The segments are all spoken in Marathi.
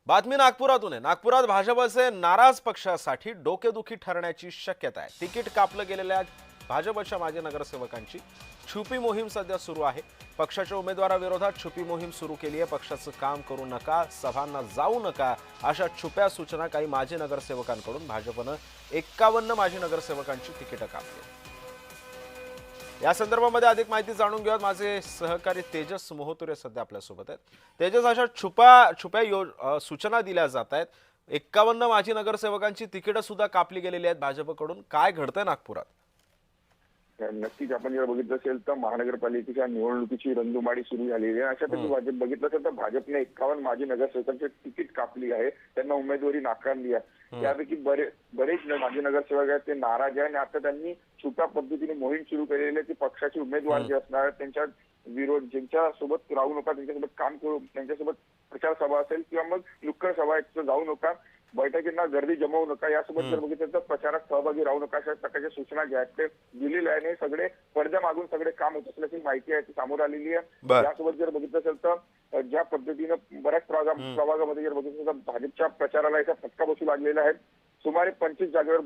बातमी नागपुरातून आहे। नागपुरात भाजपचे नाराज पक्षासाठी डोकेदुखी ठरण्याची शक्यता आहे। तिकीट कापलं गेलेल्या भाजपच्या माजी नगरसेवकांची छुपी मोहीम सध्या सुरू आहे। पक्षाच्या उमेदवाराविरोधात छुपी मोहीम सुरू केली आहे। पक्षाचं काम करू नका, सभांना जाऊ नका अशा छुप्या सूचना काही माजी नगरसेवकांकडून भाजपनं 51 माजी नगरसेवकांची तिकीटं कापली। या संदर्भामध्ये अधिक माहिती जाणून घेऊयात। माझे सहकारी तेजस मोहतुरे सध्या आपल्या सोबत आहेत। तेजस, अशा छुप्या सूचना दिल्या जात आहेत। 51 माजी नगरसेवकांची तिकीटं सुद्धा कापली गेलेली आहेत भाजपकडून। काय घडतंय नागपुरात? नक्कीच आपण जर बघितलं असेल तर महानगरपालिकेच्या निवडणुकीची रणधुमाळी सुरू झालेली आहे। अशातच भाजप बघितलं असेल तर भाजपने 51 माजी नगरसेवकांची तिकीट कापली आहे, त्यांना उमेदवारी नाकारली आहे। त्यापैकी बरेच माजी नगरसेवक आहेत ते नाराज आहे आणि आता त्यांनी छुप्या पद्धतीने मोहीम सुरू केलेली आहे की पक्षाचे उमेदवार जे असणार त्यांच्या विरोध ज्यांच्यासोबत राहू नका, त्यांच्यासोबत काम करू, त्यांच्यासोबत प्रचार सभा असेल किंवा मग नुक्कड सभा जाऊ नका, बैठकींना गर्दी जमवू नका, यासोबत जर बघितलं तर प्रचारात सहभागी राहू नका अशा प्रकारच्या सूचना ज्या आहेत ते दिलेल्या आहे। सगळे पडद्या मागून सगळे काम होत असल्याची माहिती आहे ती समोर आलेली आहे। यासोबत जर बघितलं असेल तर ज्या पद्धतीनं बऱ्याच प्रभागामध्ये जर बघितलं तर भाजपच्या प्रचाराला याचा फटका बसू लागलेला आहे। सुमारे 25 जागेवर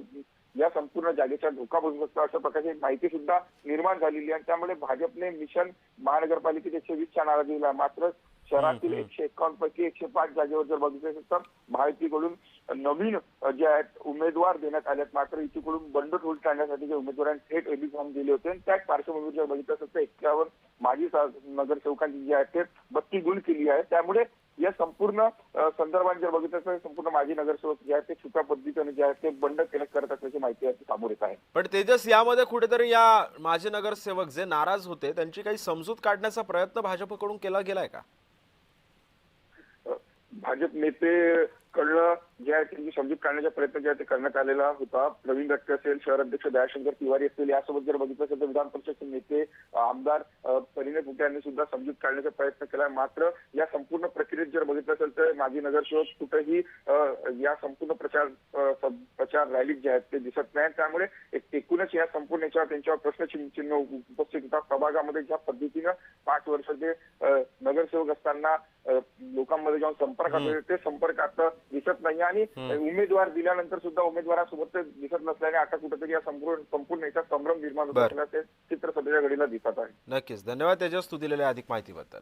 या संपूर्ण जागेचा धोका बसू शकतो अशा प्रकारची माहिती सुद्धा निर्माण झालेली आहे। त्यामुळे भाजपने मिशन महानगरपालिकेच्या 120च्या नारा दिला, मात्र शहरातील 151 पैकी 105 जागेवर जर बघितलं तर महायुतीकडून नवीन जे आहेत उमेदवार देण्यात आलेत, मात्र युतीकडून बंडखोरी टाळण्यासाठी जे उमेदवारांनी थेट एबी फॉर्म दिले होते त्याच पार्श्वभूमीवर जर बघितलं असेल तर 51 माजी नगरसेवकांची जी आहे ते बत्ती गुण केली आहे। त्यामुळे या संपूर्ण संदर्भात जर बघितलं तर संपूर्ण माजी नगरसेवक जे आहेत ते छुप्या पद्धतीने जे आहेत ते बंड करत असल्याची माहिती आहे समोर येत आहे। पण तेजस, यामध्ये कुठेतरी या माजी नगरसेवक जे नाराज होते त्यांची काही समजूत काढण्याचा प्रयत्न भाजपकडून केला गेलाय का? भाजप नेते कडनं जे आहे त्यांची समजूत काढण्याचा प्रयत्न जे आहे ते करण्यात आलेला होता। प्रवीण दत्ते असेल, शहर अध्यक्ष दयाशंकर तिवारी असतील, यासोबत जर बघितलं असेल तर विधान परिषदेचे नेते आमदार परिणय फुके यांनी सुद्धा समजूत काढण्याचा प्रयत्न केला। मात्र या संपूर्ण प्रक्रियेत जर बघितलं असेल तर माजी नगरसेवक कुठेही या संपूर्ण प्रचार रॅलीत जे आहेत ते दिसत नाही। त्यामुळे एकूणच या संपूर्ण याच्यावर त्यांच्यावर प्रश्नचिन्ह उपस्थित होता। प्रभागामध्ये ज्या पद्धतीनं 5 वर्ष ते नगरसेवक असताना लोकांमध्ये जाऊन संपर्कात होते ते संपर्क आता दिसत नाही आणि उमेदवार दिल्यानंतर सुद्धा उमेदवारासोबत दिसत नसल्याने आता कुठेतरी या संपूर्ण याचा संभ्रम निर्माण होत असल्याचे चित्र सध्याच्या घडीला दिसत आहे। नक्कीच, धन्यवाद तेजस, तू दिलेल्या अधिक माहितीबद्दल।